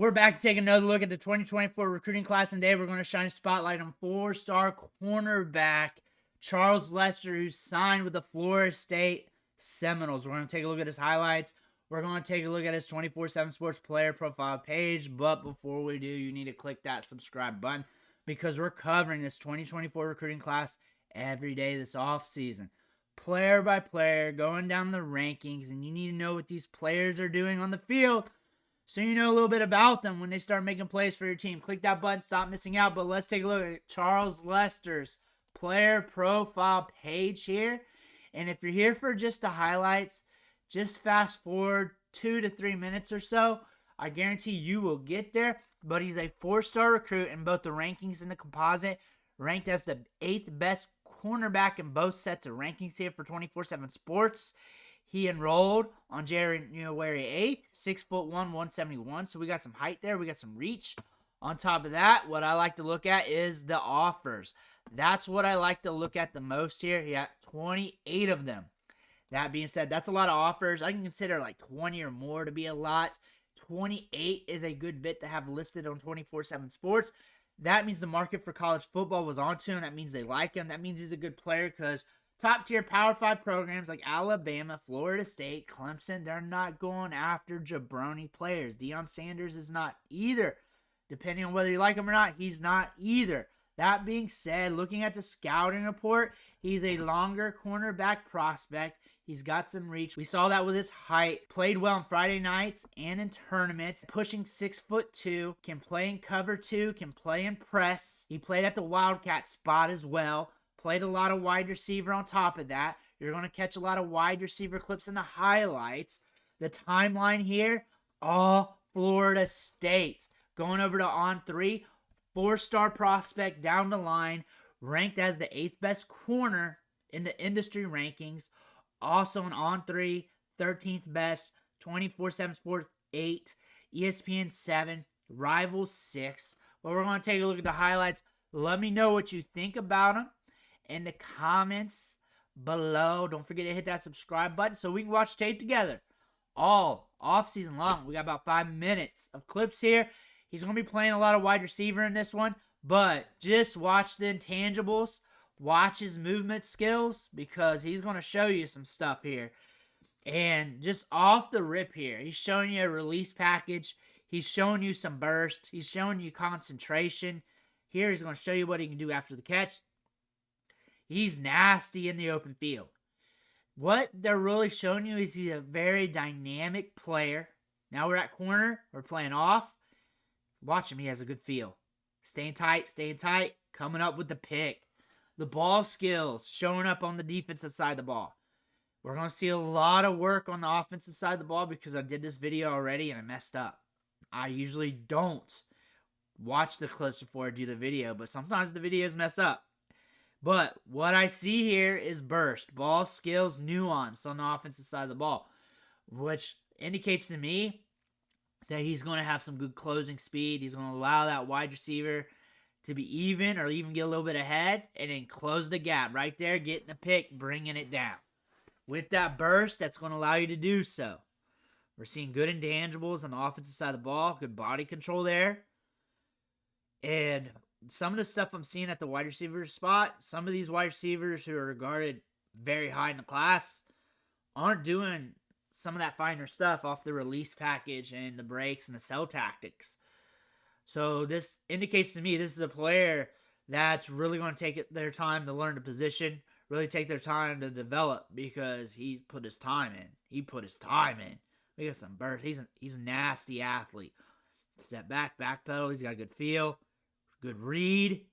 We're back to take another look at the 2024 recruiting class, and today we're going to shine a spotlight on four-star cornerback Charles Lester, who signed with the Florida State Seminoles. We're going to take a look at his highlights. We're going to take a look at his 24/7 Sports player profile page, but before we do, you need to click that subscribe button because we're covering this 2024 recruiting class every day this offseason. Player by player, going down the rankings, and you need to know what these players are doing on the field so you know a little bit about them when they start making plays for your team. Click that button, stop missing out. But let's take a look at Charles Lester's player profile page here. And if you're here for just the highlights, just fast forward 2 to 3 minutes or so. I guarantee you will get there. But he's a 4-star recruit in both the rankings and the composite, ranked as the 8th best cornerback in both sets of rankings here for 24/7 Sports. He enrolled on January 8th, 6'1", 171. So we got some height there. We got some reach. On top of that, what I like to look at is the offers. That's what I like to look at the most here. He got 28 of them. That being said, that's a lot of offers. I can consider like 20 or more to be a lot. 28 is a good bit to have listed on 24/7 Sports. That means the market for college football was onto him. That means they like him. That means he's a good player because top-tier Power 5 programs like Alabama, Florida State, Clemson, they're not going after jabroni players. Deion Sanders is not either. Depending on whether you like him or not, he's not either. That being said, looking at the scouting report, he's a longer cornerback prospect. He's got some reach. We saw that with his height. Played well on Friday nights and in tournaments. Pushing 6'2", can play in cover 2, can play in press. He played at the Wildcat spot as well. Played a lot of wide receiver on top of that. You're going to catch a lot of wide receiver clips in the highlights. The timeline here, all Florida State. Going over to On3, 4-star prospect down the line, ranked as the 8th best corner in the industry rankings. Also an On3, 13th best, 24/7 Sports 8, ESPN 7, Rivals 6. But we're going to take a look at the highlights. Let me know what you think about them in the comments below. Don't forget to hit that subscribe button so we can watch tape together all off-season long. We got about 5 minutes of clips here. He's going to be playing a lot of wide receiver in this one, but just watch the intangibles. Watch his movement skills because he's going to show you some stuff here. And just off the rip here, he's showing you a release package. He's showing you some burst. He's showing you concentration. Here he's going to show you what he can do after the catch. He's nasty in the open field. What they're really showing you is he's a very dynamic player. Now we're at corner. We're playing off. Watch him. He has a good feel. Staying tight, coming up with the pick. The ball skills showing up on the defensive side of the ball. We're going to see a lot of work on the offensive side of the ball because I did this video already and I messed up. I usually don't watch the clips before I do the video, but sometimes the videos mess up. But what I see here is burst, ball skills, nuance on the offensive side of the ball, which indicates to me that he's going to have some good closing speed. He's going to allow that wide receiver to be even or even get a little bit ahead and then close the gap right there, getting the pick, bringing it down. With that burst, that's going to allow you to do so. We're seeing good intangibles on the offensive side of the ball, good body control there. And some of the stuff I'm seeing at the wide receiver spot, some of these wide receivers who are regarded very high in the class aren't doing some of that finer stuff off the release package and the breaks and the cell tactics. So this indicates to me this is a player that's really going to take their time to learn the position, really take their time to develop because he put his time in. We got some burst. He's a nasty athlete. Step back, back pedal. He's got a good feel, good read,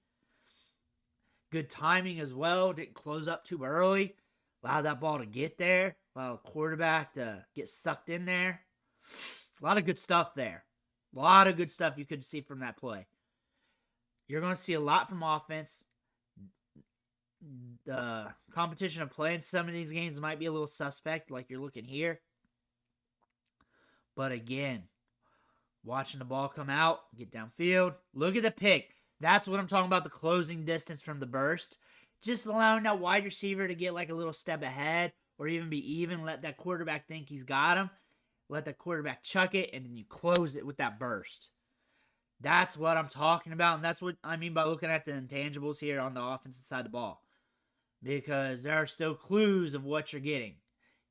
good timing as well. Didn't close up too early. Allowed that ball to get there. Allowed the quarterback to get sucked in there. A lot of good stuff there. A lot of good stuff you could see from that play. You're going to see a lot from offense. The competition of playing some of these games might be a little suspect, like you're looking here. But again, watching the ball come out, get downfield. Look at the pick. That's what I'm talking about, the closing distance from the burst. Just allowing that wide receiver to get like a little step ahead or even be even. Let that quarterback think he's got him. Let that quarterback chuck it, and then you close it with that burst. That's what I'm talking about, and that's what I mean by looking at the intangibles here on the offensive side of the ball. Because there are still clues of what you're getting.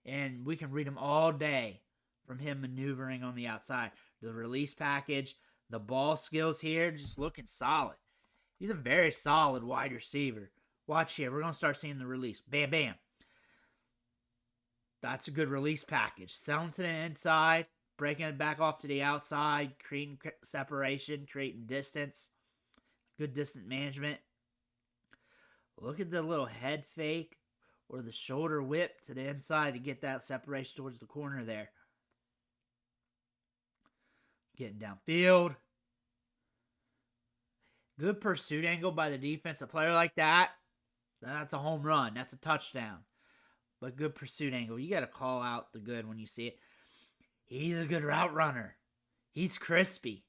And we can read them all day from him maneuvering on the outside. The release package, the ball skills here, just looking solid. He's a very solid wide receiver. Watch here. We're going to start seeing the release. Bam, bam. That's a good release package. Selling to the inside, breaking it back off to the outside, creating separation, creating distance. Good distance management. Look at the little head fake or the shoulder whip to the inside to get that separation towards the corner there. Getting downfield. Good pursuit angle by the defense. A player like that, that's a home run. That's a touchdown. But good pursuit angle. You got to call out the good when you see it. He's a good route runner. He's crispy.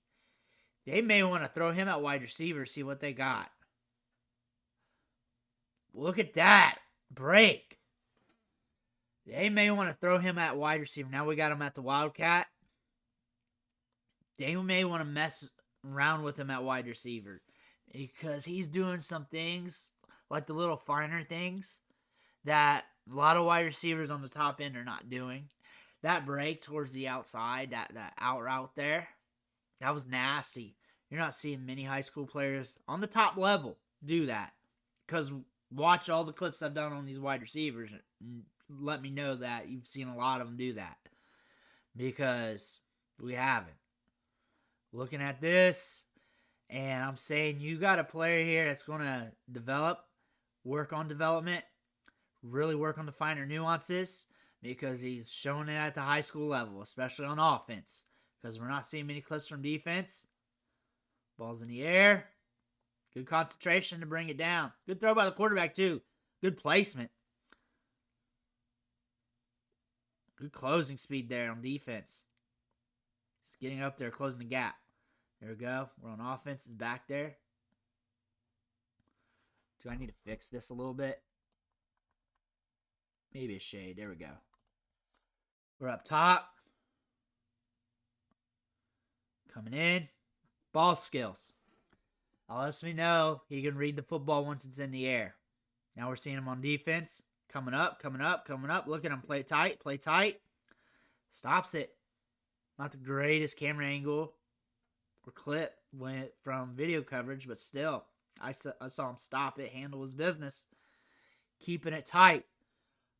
They may want to throw him at wide receiver, see what they got. Look at that. Break. They may want to throw him at wide receiver. Now we got him at the Wildcat. They may want to mess around with him at wide receiver because he's doing some things, like the little finer things, that a lot of wide receivers on the top end are not doing. That break towards the outside, that out route there, that was nasty. You're not seeing many high school players on the top level do that. Because watch all the clips I've done on these wide receivers and let me know that you've seen a lot of them do that. Because we haven't. Looking at this, and I'm saying you got a player here that's going to develop, work on development, really work on the finer nuances, because he's shown it at the high school level, especially on offense. Because we're not seeing many clips from defense. Ball's in the air. Good concentration to bring it down. Good throw by the quarterback, too. Good placement. Good closing speed there on defense. He's getting up there, closing the gap. There we go. We're on offense. It's back there. Do I need to fix this a little bit? Maybe a shade. There we go. We're up top. Coming in. Ball skills. That lets me know he can read the football once it's in the air. Now we're seeing him on defense. Coming up, coming up, coming up. Look at him. Play tight, play tight. Stops it. Not the greatest camera angle or clip from video coverage, but still, I saw him stop it, handle his business, keeping it tight.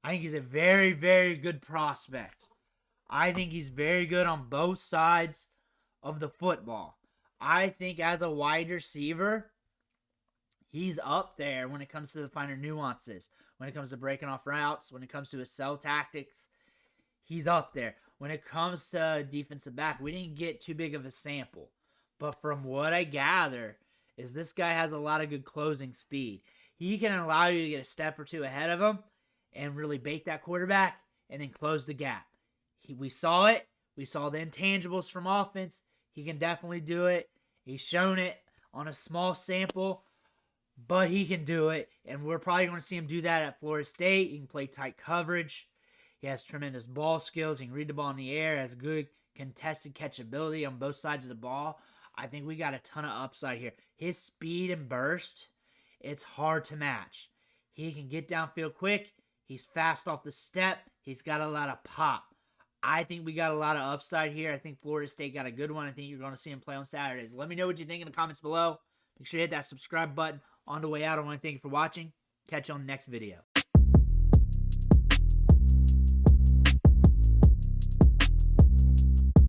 I think he's a very, very good prospect. I think he's very good on both sides of the football. I think as a wide receiver, he's up there when it comes to the finer nuances. When it comes to breaking off routes, when it comes to his sell tactics, he's up there. When it comes to defensive back, we didn't get too big of a sample. But from what I gather, is this guy has a lot of good closing speed. He can allow you to get a step or two ahead of him and really bait that quarterback and then close the gap. We saw it. We saw the intangibles from offense. He can definitely do it. He's shown it on a small sample, but he can do it. And we're probably going to see him do that at Florida State. He can play tight coverage. He has tremendous ball skills. He can read the ball in the air. Has good contested catchability on both sides of the ball. I think we got a ton of upside here. His speed and burst, it's hard to match. He can get downfield quick. He's fast off the step. He's got a lot of pop. I think we got a lot of upside here. I think Florida State got a good one. I think you're going to see him play on Saturdays. Let me know what you think in the comments below. Make sure you hit that subscribe button. On the way out, I want to thank you for watching. Catch you on the next video.